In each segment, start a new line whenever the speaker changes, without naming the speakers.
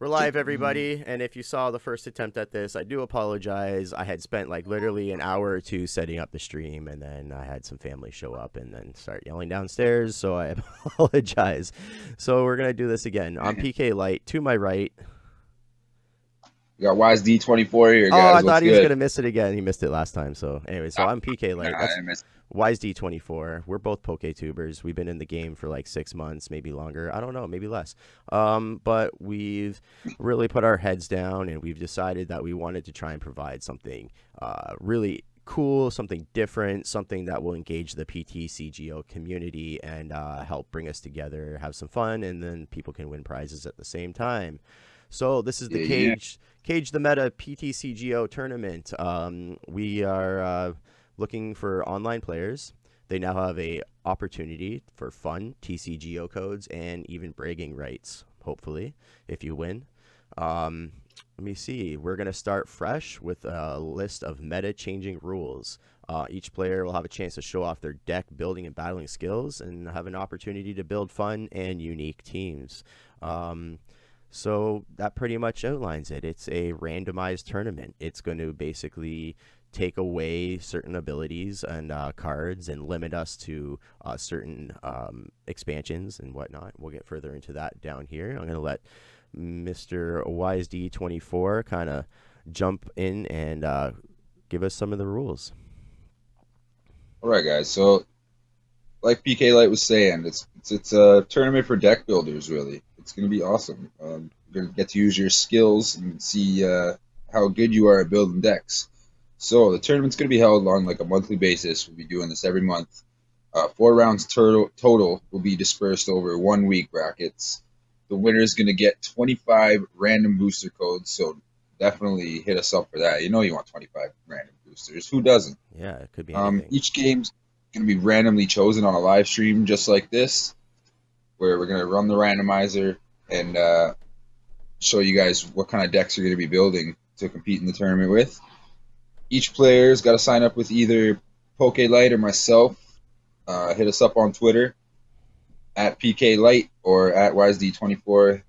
We're live, everybody, and if you saw the first attempt at this, I do apologize. I had spent like literally an hour or two setting up the stream, and then I had some family show up and then start yelling downstairs, so I apologize. So we're gonna do this again. I'm PK Light. To my right.
We got Wise D24 here,
Oh, I
guys. What's
thought he was
good?
gonna miss it again. He missed it last time. So anyway, so I'm PK
Nah,
Light.
I
That's
didn't miss.
Wise D24. We're both PokeTubers. We've been in the game for like 6 months, maybe longer. I don't know, maybe less. But we've really put our heads down and we've decided that we wanted to try and provide something really cool, something different, something that will engage the Ptcgo community and help bring us together, have some fun, and then people can win prizes at the same time. So this is the
Yeah.
Cage the Meta Ptcgo tournament. We are looking for online players. They now have a opportunity for fun TCGO codes and even bragging rights, hopefully, if you win. Let me see. We're going to start fresh with a list of meta-changing rules. Each player will have a chance to show off their deck building and battling skills and have an opportunity to build fun and unique teams. So that pretty much outlines it. It's a randomized tournament. It's going to basically take away certain abilities and cards and limit us to certain expansions and whatnot. We'll get further into that down here. I'm going to let Mr. WiseD24 kind of jump in and give us some of the rules.
All right, guys. So, like PK Light was saying, it's a tournament for deck builders. Really, it's going to be awesome. You're going to get to use your skills and see how good you are at building decks. So the tournament's going to be held on like a monthly basis. We'll be doing this every month. 4 rounds total will be dispersed over 1 week brackets. The winner is going to get 25 random booster codes. So definitely hit us up for that. You know you want 25 random boosters. Who doesn't?
Yeah, it could be anything.
Each game's going to be randomly chosen on a live stream just like this, where we're going to run the randomizer and show you guys what kind of decks you're going to be building to compete in the tournament with. Each player's got to sign up with either PokeLight or myself. Hit us up on Twitter at PKLight or at WiseD24,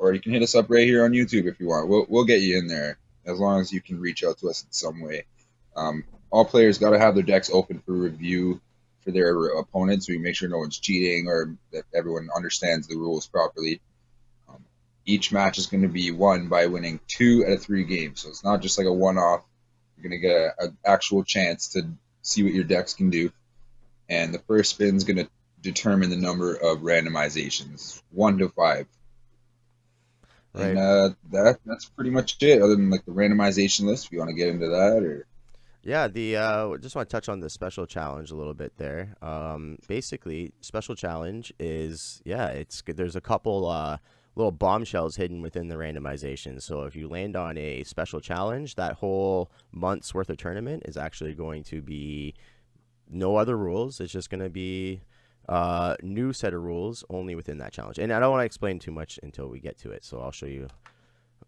or you can hit us up right here on YouTube if you want. We'll get you in there as long as you can reach out to us in some way. All players got to have their decks open for review for their opponents, so we make sure no one's cheating or that everyone understands the rules properly. Each match is going to be won by winning 2 out of 3 games, so it's not just like a one-off. You're going to get an actual chance to see what your decks can do. And the first spin is going to determine the number of randomizations, 1 to 5.
Right.
And that's pretty much it, other than like the randomization list. If you want to get into that, or
Yeah, the just want to touch on the special challenge a little bit there. Basically, special challenge is it's good. There's a couple little bombshells hidden within the randomization. So if you land on a special challenge, that whole month's worth of tournament is actually going to be no other rules. It's just going to be new set of rules only within that challenge. And I don't want to explain too much until we get to it. So I'll show you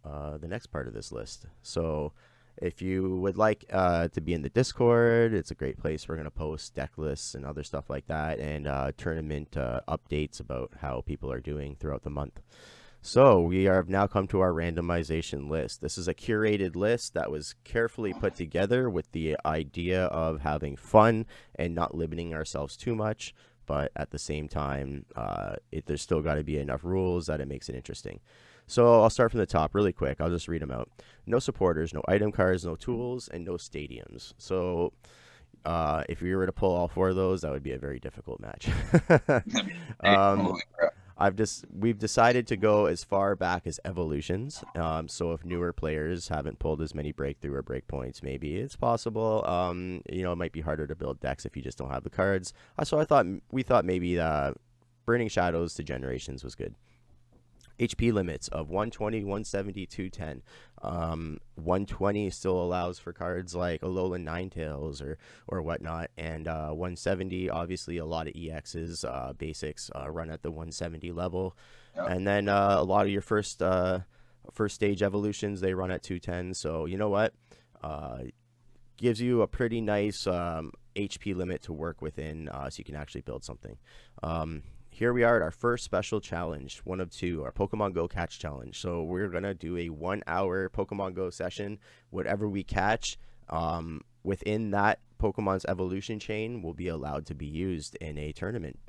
the next part of this list. So if you would like to be in the Discord, it's a great place. We're going to post deck lists and other stuff like that, and tournament updates about how people are doing throughout the month. So we have now come to our randomization list. This is a curated list that was carefully put together with the idea of having fun and not limiting ourselves too much, but at the same time, there's still got to be enough rules that it makes it interesting. So I'll start from the top really quick. I'll just read them out. No supporters, no item cards, no tools, and no stadiums. So if we were to pull all 4 of those, that would be a very difficult match.
holy crap.
We've decided to go as far back as evolutions. So if newer players haven't pulled as many breakthrough or breakpoints, maybe it's possible. It might be harder to build decks if you just don't have the cards. So we thought maybe Burning Shadows to Generations was good. HP limits of 120, 170, 210. 120 still allows for cards like Alolan Ninetales or whatnot, and 170 obviously a lot of EXs, basics run at the 170 level, and then a lot of your first stage evolutions they run at 210. So you know what, gives you a pretty nice HP limit to work within, so you can actually build something. here we are at our first special challenge, one of two, our Pokemon Go catch challenge. So we're gonna do a 1 hour Pokemon Go session. Whatever we catch, within that Pokemon's evolution chain will be allowed to be used in a tournament.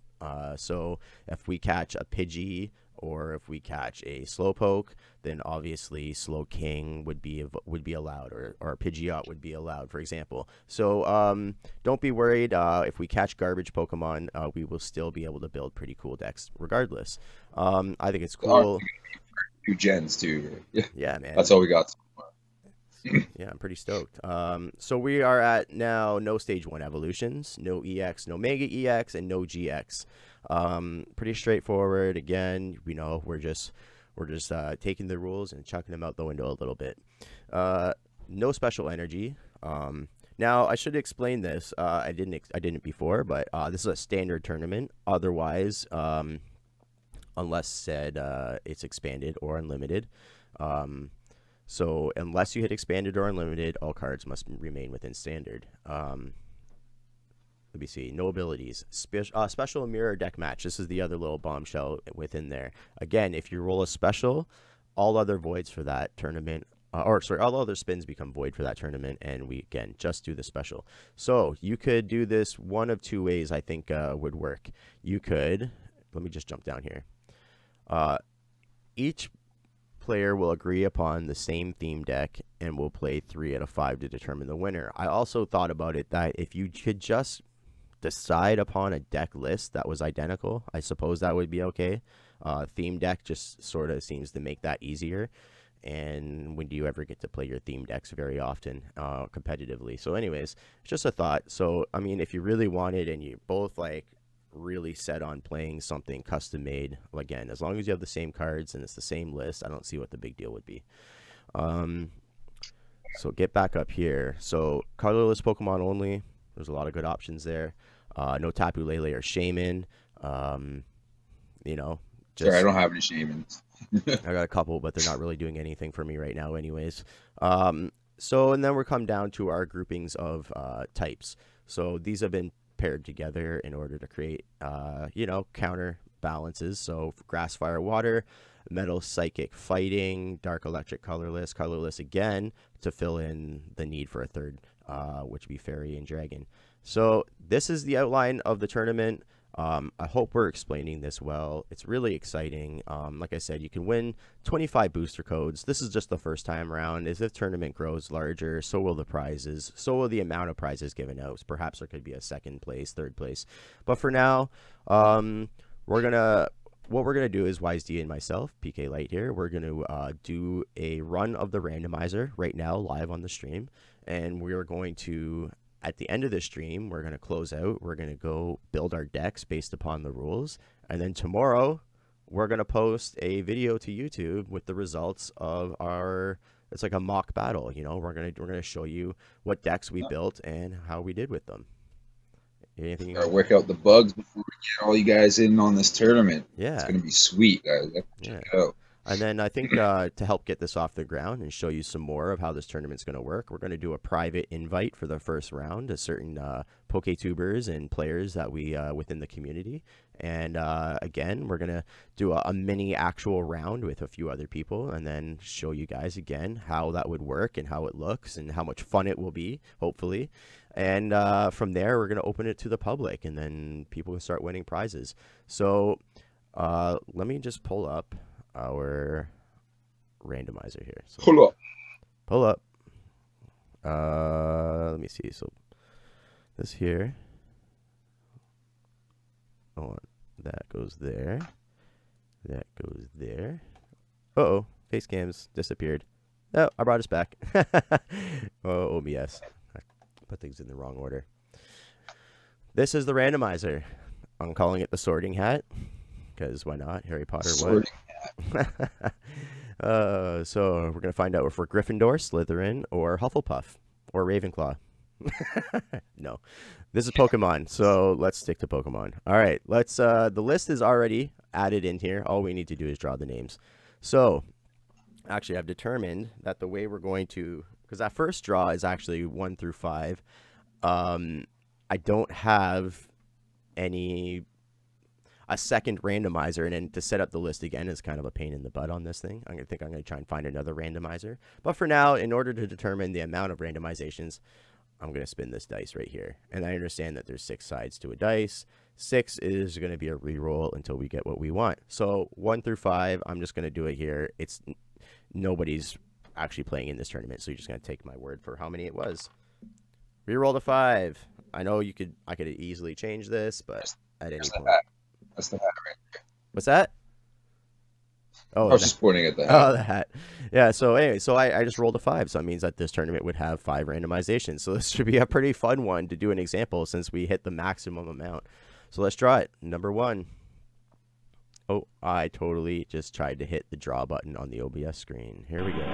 So if we catch a Pidgey or if we catch a Slowpoke, then obviously Slowking would be allowed, or Pidgeot would be allowed, for example. So don't be worried. If we catch garbage Pokemon, we will still be able to build pretty cool decks regardless. I think it's cool.
2 gens too.
Yeah, man.
That's all we got.
Yeah, I'm pretty stoked. So we are at now no stage 1 evolutions, no EX, no Mega EX, and no GX. Pretty straightforward. Again, we're just taking the rules and chucking them out the window a little bit. No special energy. Now I should explain this. I didn't before, but this is a standard tournament. Otherwise, unless said it's expanded or unlimited. So unless you hit expanded or unlimited, all cards must remain within standard. Let me see. No abilities. Special mirror deck match. This is the other little bombshell within there. Again, if you roll a special, all other voids for that tournament, all other spins become void for that tournament, and we, again, just do the special. So you could do this one of 2 ways I think would work. You could, let me just jump down here. Each player will agree upon the same theme deck and will play 3 out of 5 to determine the winner. I also thought about it that if you could just decide upon a deck list that was identical, I suppose that would be okay. Theme deck just sort of seems to make that easier. And when do you ever get to play your theme decks very often competitively? So anyways, it's just a thought. So, I mean, if you really wanted and you're both like really set on playing something custom made, again, as long as you have the same cards and it's the same list, I don't see what the big deal would be. So get back up here. So colorless Pokemon only. There's a lot of good options there. No Tapu Lele or Shaman. Sorry,
I don't have any Shamans.
I got a couple, but they're not really doing anything for me right now anyways. So, and then we're come down to our groupings of types. So these have been paired together in order to create, counter balances. So grass, fire, water, metal, psychic, fighting, dark, electric, colorless, colorless again to fill in the need for a third, which would be fairy and dragon. So this is the outline of the tournament. I hope we're explaining this well. It's really exciting. Like I said, you can win 25 booster codes. This is just the first time around. As the tournament grows larger, so will the prizes. So will the amount of prizes given out. Perhaps there could be a 2nd place, 3rd place. But for now, what we're gonna do is YSD and myself, PK Light here. We're gonna do a run of the randomizer right now, live on the stream, and we are going to. At the end of the stream, we're going to close out. We're going to go build our decks based upon the rules. And then tomorrow, we're going to post a video to YouTube with the results of it's like a mock battle. We're going to show you what decks we built and how we did with them. Anything?
Gotta work out the bugs before we get all you guys in on this tournament.
Yeah.
It's going to be sweet, guys. Check it out.
And then I think to help get this off the ground and show you some more of how this tournament's going to work, we're going to do a private invite for the first round to certain PokeTubers and players that we within the community. And again, we're going to do a mini actual round with a few other people and then show you guys again how that would work and how it looks and how much fun it will be, hopefully. And from there, we're going to open it to the public and then people can start winning prizes. So let me just pull up our randomizer here. So, pull up. Let me see. So this here. Oh, that goes there. That goes there. Uh-oh. Face cams disappeared. Oh, I brought us back. Oh, OBS. I put things in the wrong order. This is the randomizer. I'm calling it the sorting hat. Because why not? Harry Potter would. So we're going to find out if we're Gryffindor, Slytherin, or Hufflepuff, or Ravenclaw. No, this is Pokemon, so let's stick to Pokemon. All right, let's. The list is already added in here. All we need to do is draw the names. So, actually, I've determined that the way we're going to, because that first draw is actually 1 through 5. I don't have any. a second randomizer, and then to set up the list again is kind of a pain in the butt on this thing. I'm going to try and find another randomizer. But for now, in order to determine the amount of randomizations, I'm going to spin this dice right here. And I understand that there's 6 sides to a dice. 6 is going to be a reroll until we get what we want. So 1 through 5, I'm just going to do it here. Nobody's actually playing in this tournament, so you're just going to take my word for how many it was. Reroll to 5. I know I could easily change this, but at any point.
That's the hat right there.
What's that? Oh,
I was just pointing at the hat.
Oh, the hat. Yeah, so anyway, so I just rolled a 5, so that means that this tournament would have 5 randomizations. So this should be a pretty fun one to do an example since we hit the maximum amount. So let's draw it. Number 1. Oh, I totally just tried to hit the draw button on the OBS screen. Here we go.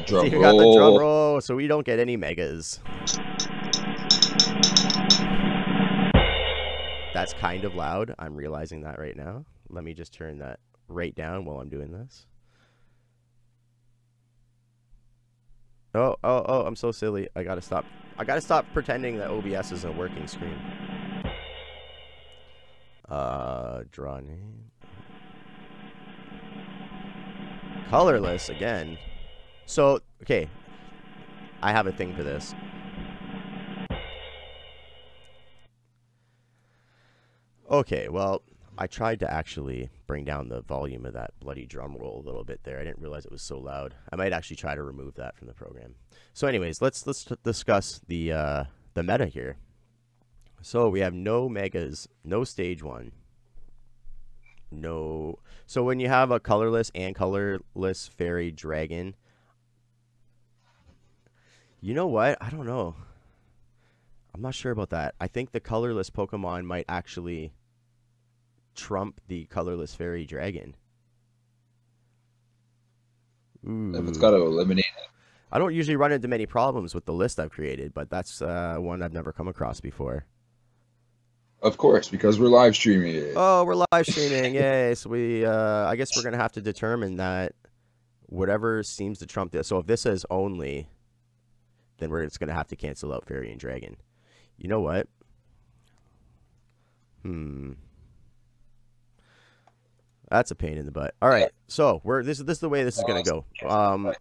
Drum
roll.
Got
the drum roll, so we don't get any megas. That's kind of loud. I'm realizing that right now. Let me just turn that right down while I'm doing this. Oh, I'm so silly. I gotta stop pretending that OBS is a working screen. Draw name. Colorless again. So, okay. I have a thing for this. Okay, well, I tried to actually bring down the volume of that bloody drum roll a little bit there. I didn't realize it was so loud. I might actually try to remove that from the program. So anyways, let's discuss the meta here. So we have no megas, no stage 1. No. So when you have a colorless and colorless fairy dragon, you know what? I don't know. I'm not sure about that. I think the colorless Pokemon might actually trump the colorless fairy dragon. Ooh.
If it's got to eliminate it.
I don't usually run into many problems with the list I've created, but that's one I've never come across before.
Of course, because we're live streaming it.
Oh, we're live streaming. Yay. So I guess we're going to have to determine that whatever seems to trump this. So if this says only, then we're just going to have to cancel out fairy and dragon. You know what? That's a pain in the butt. All right, so this is the way this is going to go.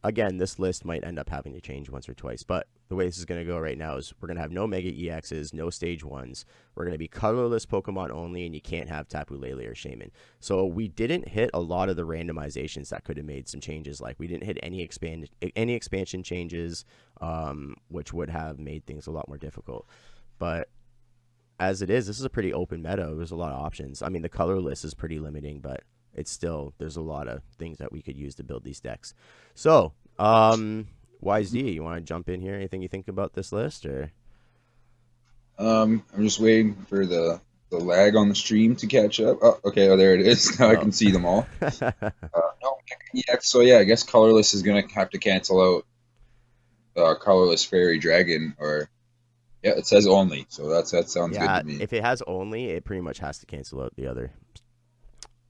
Again, this list might end up having to change once or twice, but the way this is going to go right now is we're going to have no Mega EXs, no Stage 1s. We're going to be colorless Pokemon only, and you can't have Tapu Lele or Shaman. So we didn't hit a lot of the randomizations that could have made some changes. Like we didn't hit any expansion changes, which would have made things a lot more difficult. But as it is, this is a pretty open meta. There's a lot of options. I mean, the colorless is pretty limiting, but it's still, there's a lot of things that we could use to build these decks. So, YZ, you want to jump in here? Anything you think about this list, or? I'm
just waiting for the lag on the stream to catch up. Oh, okay. Oh, there it is. Now I can see them all. No, yeah. So yeah, I guess colorless is gonna have to cancel out colorless fairy dragon, or yeah, it says only. So that sounds good to me.
If it has only, it pretty much has to cancel out the other.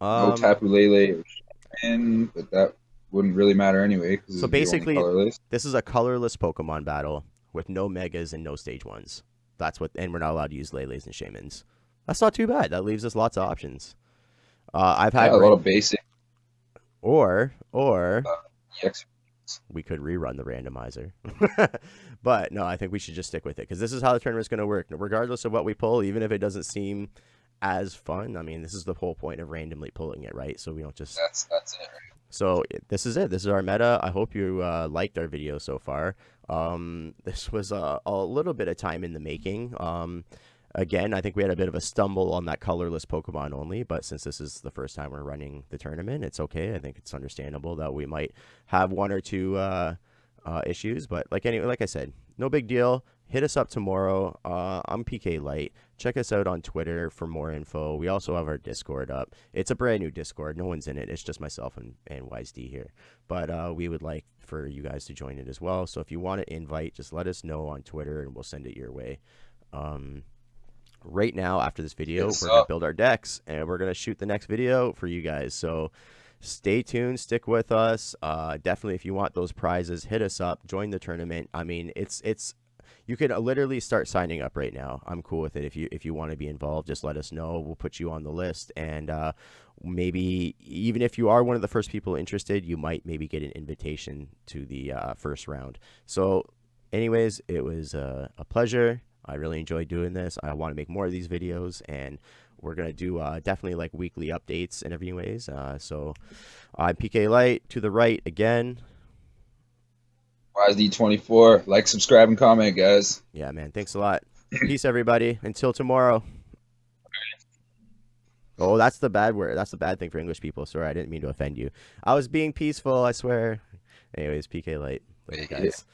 No Tapu Lele or Shaman, but that wouldn't really matter anyway.
So basically, this is a colorless Pokemon battle with no Megas and no Stage 1s. That's what, and we're not allowed to use Leles and Shamans. That's not too bad. That leaves us lots of options. I've had
a lot of basic.
Or we could rerun the randomizer. But no, I think we should just stick with it because this is how the tournament's going to work. Regardless of what we pull, even if it doesn't seem as fun. I mean, this is the whole point of randomly pulling it, right? So we don't just...
That's it, right?
So this is it. This is our meta. I hope you liked our video so far. This was a little bit of time in the making. Again, I think we had a bit of a stumble on that colorless Pokemon only, but since this is the first time we're running the tournament, it's okay. I think it's understandable that we might have one or two issues, but like I said, no big deal. Hit us up tomorrow. I'm PK Light. Check us out on Twitter for more info. We also have our Discord up. It's a brand new Discord. No one's in it. It's just myself and YSD here. But we would like for you guys to join it as well. So if you want to invite, just let us know on Twitter and we'll send it your way. Right now, after this video, we're going to build our decks and we're going to shoot the next video for you guys. So stay tuned. Stick with us. Definitely, if you want those prizes, hit us up. Join the tournament. I mean, it's you could literally start signing up right now. I'm cool with it. If you want to be involved, just let us know. We'll put you on the list, and maybe even if you are one of the first people interested, you might maybe get an invitation to the first round. So, anyways, it was a pleasure. I really enjoyed doing this. I want to make more of these videos, and we're gonna do definitely like weekly updates and everyways. So I'm PK Light to the right again.
YSD24. Like, subscribe, and comment, guys.
Yeah, man. Thanks a lot. Peace, everybody. Until tomorrow. Oh, that's the bad word. That's the bad thing for English people. Sorry, I didn't mean to offend you. I was being peaceful, I swear. Anyways, PK Light. Later, guys.